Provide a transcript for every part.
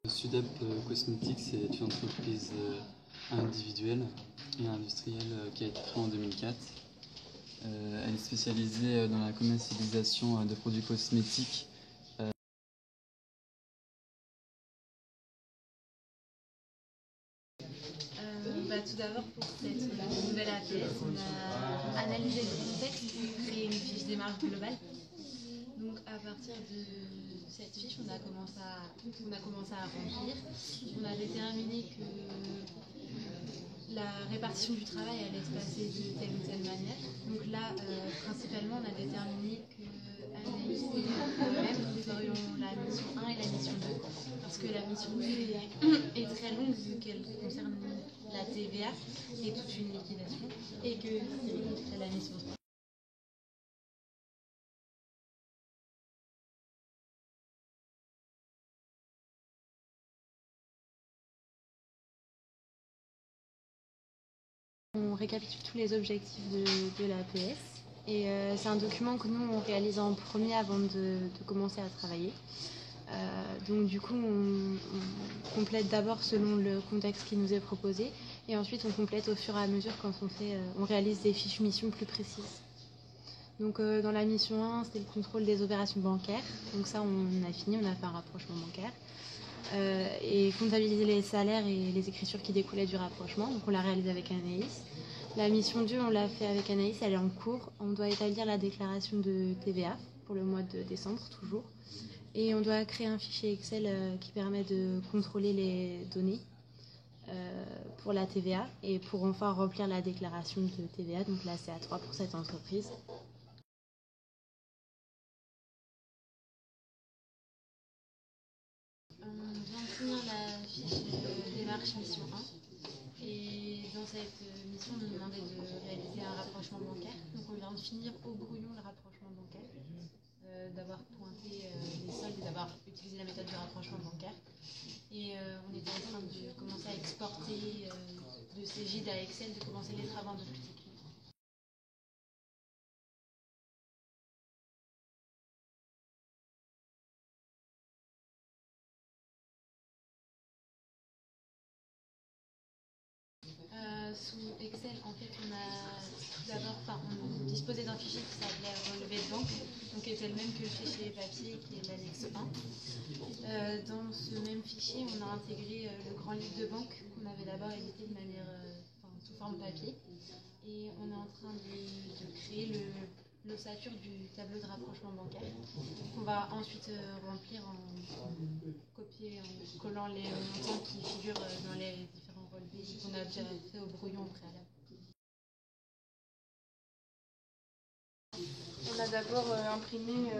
Sudap Cosmetics est une entreprise individuelle et industrielle qui a été créée en 2004. Elle est spécialisée dans la commercialisation de produits cosmétiques. Tout d'abord, pour cette nouvelle APS, on a analysé le contexte pour créer une fiche démarche globale. Donc à partir de cette fiche, on a commencé à remplir. On a déterminé que la répartition du travail allait se passer de telle ou telle manière. Donc là, principalement, on a déterminé que Anaïs et moi-même, nous ferions la mission 1 et la mission 2. Parce que la mission 2 est très longue vu qu'elle concerne la TVA et toute une liquidation. Et que Cyril ferait la mission 3. On récapitule tous les objectifs de l'APS et c'est un document que nous on réalise en premier avant de commencer à travailler. Donc du coup on complète d'abord selon le contexte qui nous est proposé et ensuite on complète au fur et à mesure quand on réalise des fiches missions plus précises. Donc dans la mission 1 c'était le contrôle des opérations bancaires, donc ça on a fini, on a fait un rapprochement bancaire. Et comptabiliser les salaires et les écritures qui découlaient du rapprochement. Donc on l'a réalisé avec Anaïs. La mission 2, on l'a fait avec Anaïs, elle est en cours. On doit établir la déclaration de TVA pour le mois de décembre, toujours. Et on doit créer un fichier Excel qui permet de contrôler les données pour la TVA et pour enfin remplir la déclaration de TVA, donc la CA3 pour cette entreprise. On vient de finir la fiche démarche mission 1 et dans cette mission on nous demandait de réaliser un rapprochement bancaire. Donc on vient de finir au brouillon le rapprochement bancaire, d'avoir pointé les soldes et d'avoir utilisé la méthode du rapprochement bancaire. Et on était en train de commencer à exporter de Cegid à Excel, de commencer les travaux un peu plus techniques. Sous Excel, en fait, on a tout d'abord, on disposait d'un fichier qui s'appelait relevé de banque, donc qui était le même que le fichier papier qui est l'annexe 1. Dans ce même fichier, on a intégré le grand livre de banque qu'on avait d'abord édité de manière sous forme papier, et on est en train de créer l'ossature du tableau de rapprochement bancaire qu'on va ensuite remplir en collant les montants qui figurent dans les différents relevés qu'on a déjà fait au brouillon au préalable. On a d'abord imprimé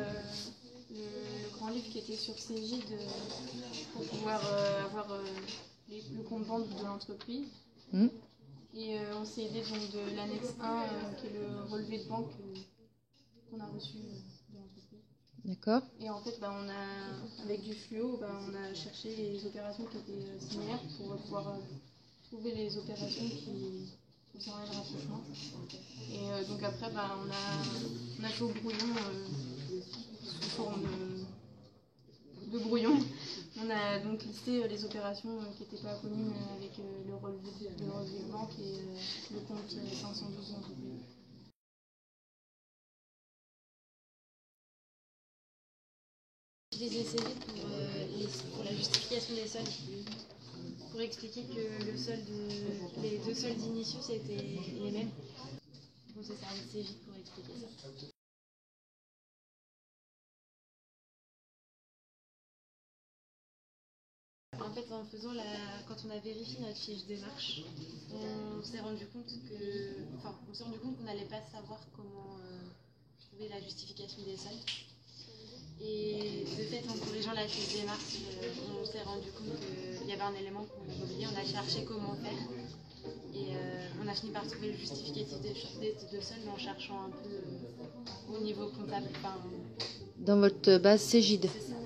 le grand livre qui était sur Cegid pour pouvoir avoir le compte banque de l'entreprise. Et on s'est aidé donc de l'annexe 1 qui est le relevé de banque qu'on a reçu de l'entreprise. D'accord. Et en fait, avec du fluo, on a cherché les opérations qui étaient similaires pour pouvoir trouver les opérations qui concernaient le rapprochement. Et donc après, on a fait au brouillon sous forme de brouillon. On a donc listé les opérations qui n'étaient pas connues avec le relevé de banque et le compte 512 d'entreprise. Utiliser Cegid pour la justification des soldes, pour expliquer que les deux soldes initiaux c'était les mêmes. On s'est servi de Cegid pour expliquer ça. En fait, quand on a vérifié notre fiche démarche, on s'est rendu compte qu'on n'allait pas savoir comment trouver la justification des soldes. Et de fait, en corrigeant la fiche démarche, on s'est rendu compte qu'il y avait un élément qu'on avait oublié. On a cherché comment faire et on a fini par trouver le justificatif de soldes en cherchant un peu au niveau comptable. Dans votre base Cegid. C'est ça.